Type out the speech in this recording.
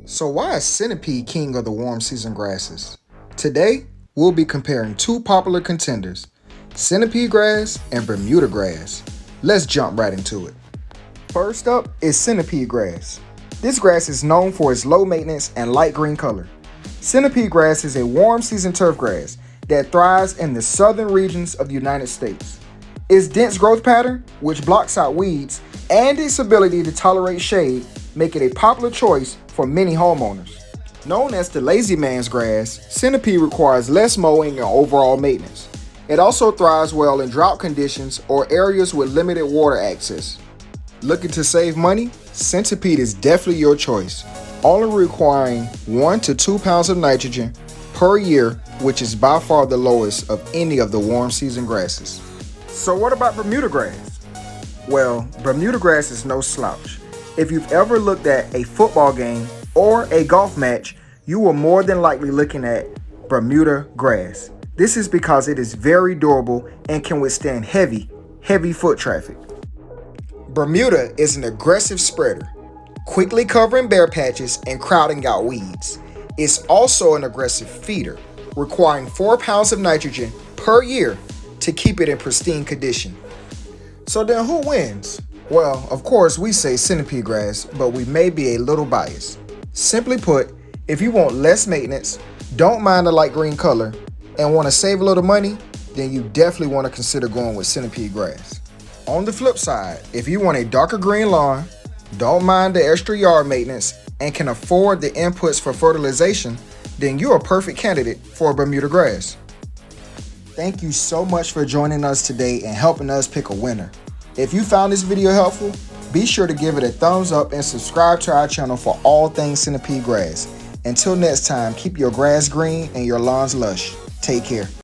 So why is centipede king of the warm season grasses? Today, we'll be comparing two popular contenders, centipede grass and Bermuda grass. Let's jump right into it. First up is centipede grass. This grass is known for its low maintenance and light green color. Centipede grass is a warm season turf grass that thrives in the southern regions of the United States. Its dense growth pattern, which blocks out weeds, and its ability to tolerate shade make it a popular choice for many homeowners. Known as the lazy man's grass, centipede requires less mowing and overall maintenance. It also thrives well in drought conditions or areas with limited water access. Looking to save money? Centipede is definitely your choice, only requiring 1 to 2 pounds of nitrogen per year, which is by far the lowest of any of the warm season grasses. So what about Bermuda grass? Well, Bermuda grass is no slouch. If you've ever looked at a football game or a golf match, you are more than likely looking at Bermuda grass. This is because it is very durable and can withstand heavy foot traffic. Bermuda is an aggressive spreader, quickly covering bare patches and crowding out weeds. It's also an aggressive feeder, requiring 4 pounds of nitrogen per year to keep it in pristine condition. So then who wins? Well, of course we say centipede grass, but we may be a little biased. Simply put, if you want less maintenance, don't mind the light green color, and want to save a little money, then you definitely want to consider going with centipede grass. On the flip side, if you want a darker green lawn, don't mind the extra yard maintenance, and can afford the inputs for fertilization, then you're a perfect candidate for Bermuda grass. Thank you so much for joining us today and helping us pick a winner. If you found this video helpful, be sure to give it a thumbs up and subscribe to our channel for all things centipede grass. Until next time, keep your grass green and your lawns lush. Take care.